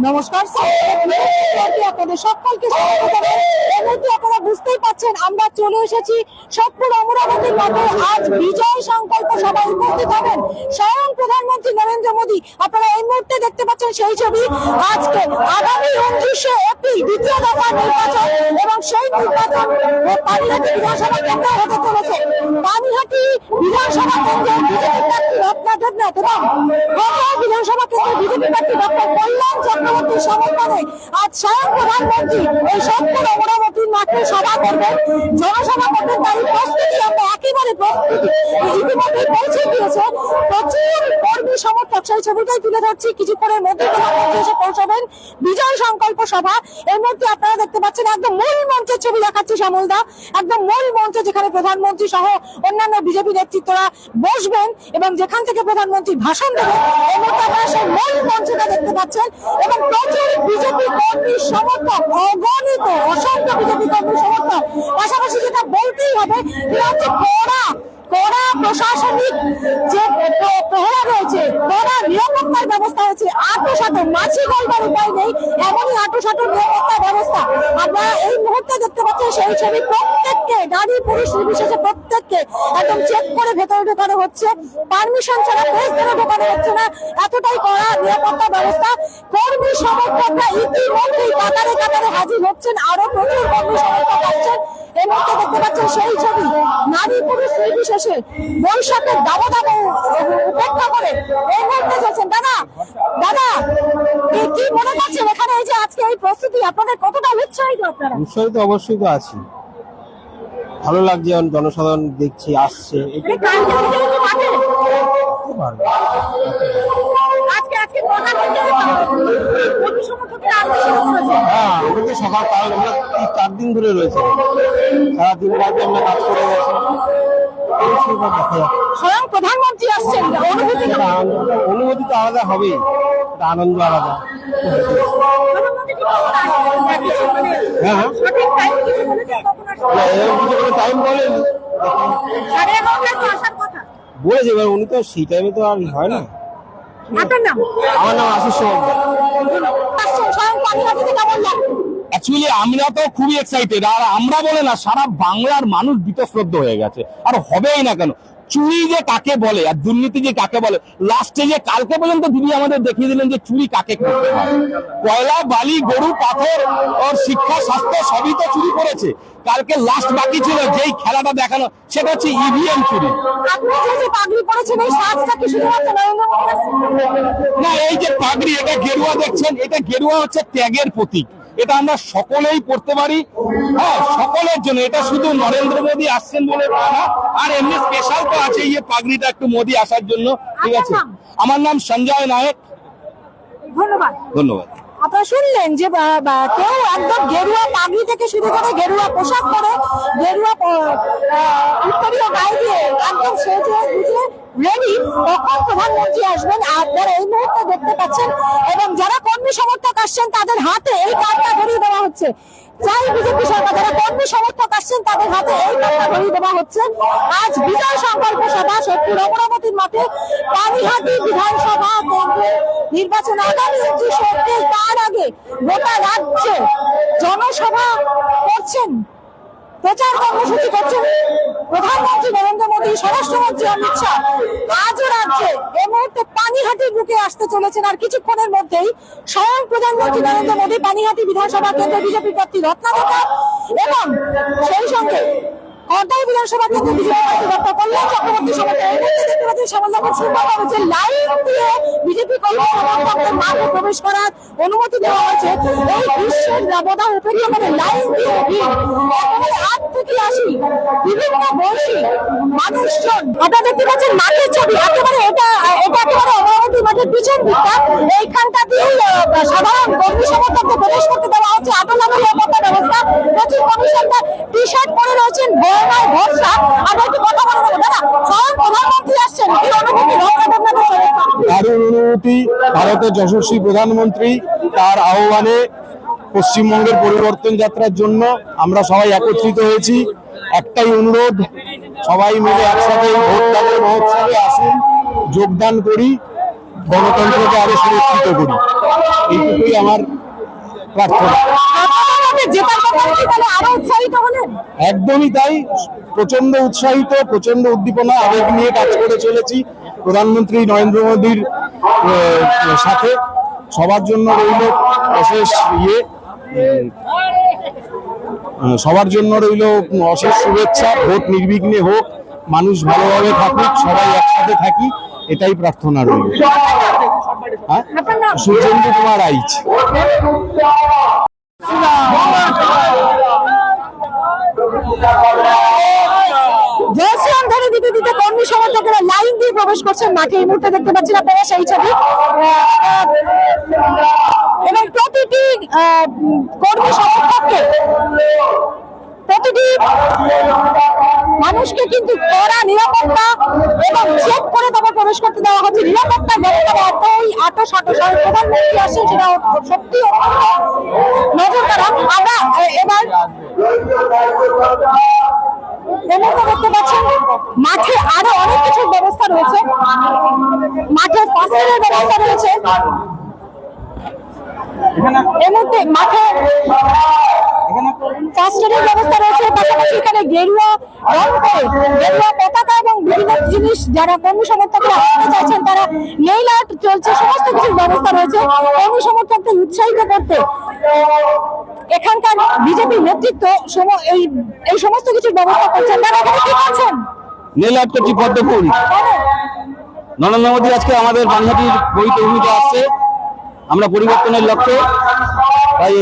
নমস্কার, আপনাদের সকলকে স্বাগত জানাই। এই মুহূর্তে আপনারা বুঝতেই পাচ্ছেন আমরা চলে এসেছি সোদপুর অমরাবতীর মাঠে। আজ বিজয় সংকল্প সভায় উপস্থিত হবেন স্বয়ং প্রধানমন্ত্রী নরেন্দ্র মোদী। আপনারা এই মুহূর্তে দেখতে পাচ্ছেন সেই ছবি। আজকে আগামী 29শে এপ্রিল দ্বিতীয় দফা নির্বাচন এবং সেই নির্বাচন পানিহাটি বিধানসভা কেন্দ্রে হতে চলেছে। পানিহাটি বিধানসভা কেন্দ্রে বিজেপি প্রার্থী রত্না দেবনাথ এবং গড়গাঁও বিধানসভা কেন্দ্রে বিজেপি প্রার্থী ডক্টর কল্যাণ চক্রবর্তীর সমর্থনে আজ স্বয়ং প্রধানমন্ত্রী এই সোদপুর অমরাবতীর মাঠে সভা করবেন, জনসভা করবেন। তাই প্রস্তুতি আমরা একেবারে প্রস্তুতি ইতিমধ্যেই পৌঁছে গিয়েছে। প্রচুর কর্মী সমর্থক, সেই ছবিটাই তুলে ধরছি। কিছুক্ষণের মধ্যে প্রধানমন্ত্রী এসে পৌঁছাবেন। বিজয় সংকল্প সভা এর মধ্যে আপনারা দেখতে পাচ্ছেন একদম মূল মঞ্চের ছবি দেখাচ্ছি শ্যামলদা, একদম মূল মঞ্চে যেখানে প্রধানমন্ত্রী সহ অন্যান্য বিজেপি নেতৃত্বরা বসবেন এবং যেখান থেকে প্রধানমন্ত্রী ভাষণ দেবেন। এই মুহূর্তে আপনারা সেই মূল মঞ্চটা দেখতে পাচ্ছেন এবং প্রচুর বিজেপি কর্মী সমর্থক, অগণিত অসংখ্য বিজেপি কর্মী সমর্থক। পাশাপাশি যেটা বলতেই হবে এটা হচ্ছে কড়া প্রশাসনিক যে প্রহরা রয়েছে, কড়া নিরাপত্তার ব্যবস্থা হয়েছে। আঁটোসাঁটো মাছি গলবার উপায় নেই, এমনই আঁটোসাঁটো নিরাপত্তার ব্যবস্থা আপনারা এই মুহূর্তে দেখতে পাচ্ছেন সেই ছবি। প্রত্যেককে নারী পুরুষ নির্বিশেষে প্রত্যেককে একদম চেক করে ভেতরে ঢোকানো হচ্ছে। পারমিশন ছাড়া ভেতরে ঢোকানো হচ্ছে না, এতটাই কড়া নিরাপত্তা ব্যবস্থা। কর্মী সমর্থকরা ইতিমধ্যেই কাতারে কাতারে হাজির হচ্ছেন, আরো প্রচুর কর্মী সমর্থক আসছেন। এই মুহূর্তে দেখতে পাচ্ছেন সেই ছবি। নারী পুরুষ নির্বিশেষে বৈশাখের দাবদাহ উপেক্ষা করে এই মুহূর্তে চলছেন। দাদা কি মনে করছেন এখানে এই যে আজকে এই প্রস্তুতি, আপনাদের কতটা উৎসাহিত? আপনারা উৎসাহিত অবশ্যই তো আছি, ভালো লাগছে। জনসাধারণ দেখছি আসছে। হ্যাঁ, সকাল 4 দিন ধরে রয়েছে, সারাদিন রাতে আমরা কাজ করে গেছি। স্বয়ং প্রধানমন্ত্রী আসছেন, অনুভূতি তো আলাদা হবেই, আনন্দ আলাদা। হ্যাঁ, টাইম বলেন বলেছে, এবার উনি তো সেই টাইমে তো আর হয় না। আমার নাম আশিস অ্যাকচুয়ালি আমরা তো খুবই এক্সাইটেড, আর আমরা বলে না সারা বাংলার মানুষ বীতশ্রদ্ধ হয়ে গেছে। আর হবেই না কেন, চুরি যে কাকে বলে আর দুর্নীতি যে কাকে বলে, লাস্টে যে কালকে পর্যন্ত দিদি আমাদের দেখিয়ে দিলেন যে চুরি কাকে করতে হয়। কয়লা, বালি, গরু, পাথর, ওর শিক্ষা, স্বাস্থ্য সবই তো চুরি করেছে। কালকে লাস্ট বাকি ছিল যেই খেলাটা দেখানো, সেটা হচ্ছে ইভিএম চুরি। না, এই যে পাগড়ি, এটা গেরুয়া দেখছেন, এটা গেরুয়া হচ্ছে ত্যাগের প্রতীক। এটা আমরা সকলেই পড়তে পারি, হ্যাঁ, সকলের জন্য। এটা শুধু নরেন্দ্র মোদী আসছেন বলে না, আর এমনি স্পেশাল তো আছে এই পাগড়িটা একটু মোদী আসার জন্য। ঠিক আছে, আমার নাম সঞ্জয় নায়ক। ধন্যবাদ। আপনারা শুনলেন যে কেউ একদম গেরুয়া পাগড়ি থেকে শুরু করে গেরুয়া পোশাক পরে, গেরুয়া উত্তরীয় গায়ে দিয়ে একদম সেজে গুজে রেডি, কখন প্রধানমন্ত্রী আসবেন আপনারা এই মুহূর্তে দেখতে পাচ্ছেন। এবং যারা কর্মী সমর্থক আসছেন তাদের হাতে এই কার্ডটা ধরিয়ে দেওয়া হচ্ছে। যাই বিজেপি সরকার, যারা কর্মী সমর্থক আসছেন তাদের হাতে এই কার্ডটা ধরিয়ে দেওয়া হচ্ছে। আজ বিজয় সংকল্প সভা সোদপুর অমরাবতীর মাঠে পানিহাটি বিধানসভা কেন্দ্রের নির্বাচন আগামী 29শে এপ্রিল। তার আগে গোটা রাজ্যে জনসভা করছেন, প্রচার কর্মসূচি করছেন প্রধানমন্ত্রী নরেন্দ্র মোদী, স্বরাষ্ট্রমন্ত্রী অমিত শাহ। আজও রাজ্যে এই মুহূর্তে পানিহাটির বুকে আসতে চলেছেন। আর কিছুক্ষণের মধ্যেই স্বয়ং প্রধানমন্ত্রী নরেন্দ্র মোদী পানিহাটি বিধানসভা কেন্দ্রে বিজেপি প্রার্থী রত্না দেবনাথ এবং সেই সঙ্গে গড়গাঁও বিধানসভা কেন্দ্রে বিজেপি প্রার্থী ডক্টর কল্যাণ চক্রবর্তী সমর্থন। এই মুহূর্তে দেখতে পাচ্ছেন শ্যামলদাকে সুন্দর হয়েছে, লাইন দিয়ে বিজেপি কর্মী সমর্থকদের মাঠে প্রবেশ করার অনুমতি দেওয়া হয়েছে। এই দৃশ্যের ব্যবধান উপেক্ষা করে লাইন দিয়ে একেবারে 8 থেকে 80 বিভিন্ন বয়সী মানুষজন। আপনারা দেখতে পাচ্ছেন মাঠের ছবি, একেবারে এটা একেবারে অমরাবতী মাঠের পিছন দিকটা। এইখানটা দিয়ে সাধারণ কর্মী সমর্থকদের প্রবেশ করতে দেওয়া হচ্ছে। আটলামের নিরাপত্তা ব্যবস্থা, প্রচুর কমিশনরা টি শার্ট পরে রয়েছেন, ভয় ভরসা। আমরা একটু কথা বলবো। দাদা, স্বয়ং প্রধানমন্ত্রী আসছেন, কি অনুভূতি? দারুণ অনুভূতি। ভারতের যশস্বী প্রধানমন্ত্রী, তার আহ্বানে পশ্চিমবঙ্গের পরিবর্তন যাত্রার জন্য আমরা সবাই একত্রিত হয়েছি। একটাই অনুরোধ, সবাই মিলে একসাথে ভোট দানের মহোৎসবে আসুন, যোগদান করি। গণতন্ত্রকে আরো সুরক্ষিত করি। এইটুকুই আমার প্রার্থনা। জেতার কথা কি তাহলে আরো উৎসাহিত হলেন? একদমই তাই, প্রচন্ড উৎসাহিত, প্রচন্ড উদ্দীপনা, আবেগ নিয়ে কাজ করে চলেছি প্রধানমন্ত্রী নরেন্দ্র মোদীর সাথে। সবার জন্য রইল অশেষ সবার জন্য রইল অশেষ শুভেচ্ছা। ভোট নির্বিঘ্নে হোক, মানুষ ভালোভাবে থাকুক, সবাই একসাথে থাকি, এটাই প্রার্থনা রইল। হ্যাঁ, সূর্যেন্দু কুমার আইচ। জয়শ্রীরাম ধ্বনি দিতে দিতে কর্মী সমর্থকেরা লাইন দিয়ে প্রবেশ করছেন মাঠে। এই মুহূর্তে দেখতে পাচ্ছেন আপনারা সেই ছবি, এবং প্রতিটি কর্মী সমর্থককে, প্রতিটি মানুষকে কিন্তু কড়া নিরাপত্তা এবং চেক করে তারপর প্রবেশ করতে দেওয়া হচ্ছে। নিরাপত্তার ব্যবস্থা এতই আঁটো-সাঁটো, প্রধানমন্ত্রী আসছেন, সেটা সত্যি নজর কাড়া। আমরা এবার দেখতে পাচ্ছেন মাঠে আরো অনেক কিছুর ব্যবস্থা রয়েছে, মাঠে ফার্স্ট এডের ব্যবস্থা রয়েছে। এর মধ্যে মাঠে ফার্স্ট এডের ব্যবস্থা রয়েছে, পাশাপাশি এখানে গেরুয়া রং করে গেরুয়া পতাকা এবং বিভিন্ন জিনিস যারা কর্মী সমর্থকরা আনতে চাইছেন তারা নেইল আর্ট চলছে, সমস্ত কিছুর ব্যবস্থা রয়েছে কর্মী সমর্থকদের উৎসাহিত করতে। এখানকার বিজেপি নেতৃত্ব এই সমস্ত কিছুর ব্যবস্থা করছেন। তারা এখানে কি করছেন? নেল আর্ট করছি পদ্মফুল। নরেন্দ্র মোদী আজকে আমাদের বাংলাটির বইতে ভূমিতে আসছে, আমরা পরিবর্তনের লক্ষ্যে তাই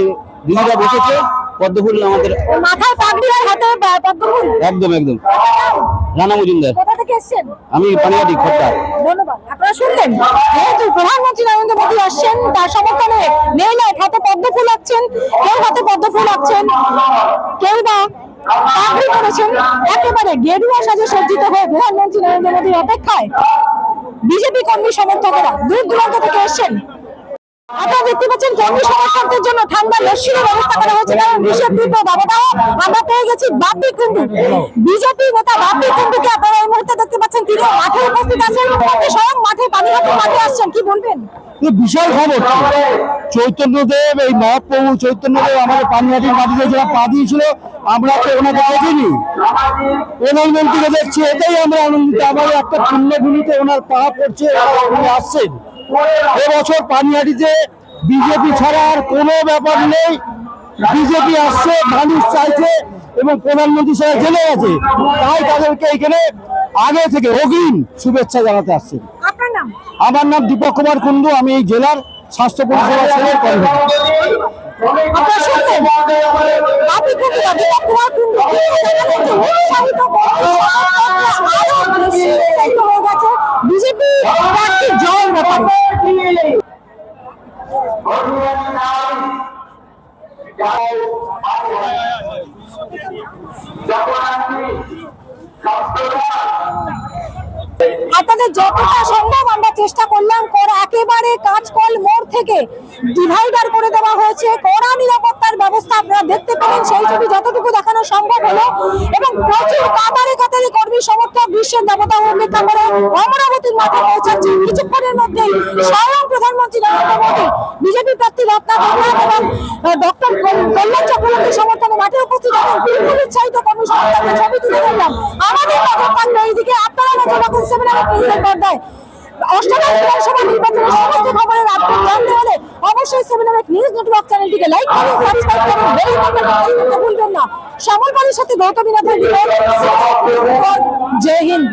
দিদিরা বসেছে। পদ্মফুল আমাদের মাথায় পাগড়ি আর হাতে পদ্মফুল। একদম একদম। রানা মজুমদার। কোথা থেকে এসেছেন? আমি পানিহাটি খোর্ধা। ধন্যবাদ। আপনারা শুনলেন যেহেতু প্রধানমন্ত্রী নরেন্দ্র মোদী আসছেন, তার সমর্থনে নেইল আর্ট, হাতে পদ্মফুল আঁকছেন, কেউ হাতে পদ্মফুল আঁকছেন, কেউ বা পাগড়ি পরেছেন, একেবারে গেরুয়া সাজে সজ্জিত হয়ে প্রধানমন্ত্রী নরেন্দ্র মোদীর অপেক্ষায় বিজেপি কর্মী সমর্থকেরা দূর দূরান্ত থেকে এসছেন। আপনারা দেখতে পাচ্ছেন কর্মী সমর্থকদের জন্য ঠান্ডা লস্যির ব্যবস্থা করা হয়েছে, কারণ গ্রীষ্মের তীব্র দাবদাহ। আমরা পেয়ে গেছি বাপ্পি কুন্ডু, বিজেপি নেতা বাপ্পি কুন্ডুকে। আপনারা এই মুহূর্তে দেখতে পাচ্ছেন তিনি মাঠে উপস্থিত আছেন, স্বয়ং মাঠে পানিহাটির মাঠে আসছেন। কি বলবেন? বিশাল খবর, চৈতন্যদেব, এই মহাপ্রভু চৈতন্যদেব আমাদের পানিহাটির মাটিতে যারা পা দিয়েছিল, আমরা তো ওনাকে দেখিনি, প্রধানমন্ত্রীকে দেখছি, এটাই আমরা আনন্দিত। আমাদের একটা পুণ্যভূমিতে ওনার পা পড়ছে, উনি আসছেন। এবছর পানিহাটিতে বিজেপি ছাড়া আর কোনো ব্যাপার নেই, বিজেপি আসছে, মানুষ চাইছে এবং প্রধানমন্ত্রী সাহেব জেনে গেছে, তাই তাদেরকে এখানে আগে থেকে অগ্রিম শুভেচ্ছা জানাতে আসছেন। আপনার নাম? আমার নাম দীপক কুমার কুন্ডু, আমি এই জেলার স্বাস্থ্য পরিষেবা সেলের কর্মকর্তা। আপনারা শুনলেন বাপ্পি কুন্ডু, দীপক কুমার কুন্ডু উৎসাহিত আরো বেশি উৎসাহিত হয়ে গেছে বিজেপি প্রার্থী জয়ের ব্যাপারে। আপনাদের যতটা সম্ভব আমরা চেষ্টা করলাম, একেবারে কাঁচকল মোড় থেকে ডিভাইডার করে দেওয়া হয়েছে, কড়া নিরাপত্তার ব্যবস্থা আপনারা দেখতে পেলেন, সেই ছবি যতটুকু দেখানো সম্ভব হলো। এবং প্রচুর কাতারে কাতারে কর্মী সমর্থক গ্রীষ্মের দাবদাহ উপেক্ষা করে অমরাবতীর মাঠে পৌঁছাচ্ছে। কিছুক্ষণের মধ্যেই স্বয়ং প্রধানমন্ত্রী নরেন্দ্র মোদী, বিজেপি প্রার্থী রত্না দেবনাথ এবং ডক্টর কল্যাণ চক্রবর্তীর সমর্থনে মাঠে উপস্থিত হবেন। বিপুল উৎসাহিত কর্মী সমর্থকদের ছবি তুলে ধরলাম। আমাদের নজর থাকবে এইদিকে, আপনারা নজর রাখুন 7 আওয়ার প্রেসের পর্দায়। অষ্টাদশ বিধানসভা নির্বাচনের সমস্ত খবরের আপডেট জানতে হলে অবশ্যই 7 আওয়ার নিউজ নেটওয়ার্ক চ্যানেলটিকে লাইক করুন, সাবস্ক্রাইব করুন, বেল বাটনটা প্রেস করতে ভুলবেন না। শ্যামল বাড়ির সাথে গৌতমী নাথের রিপোর্ট। জয় হিন্দ।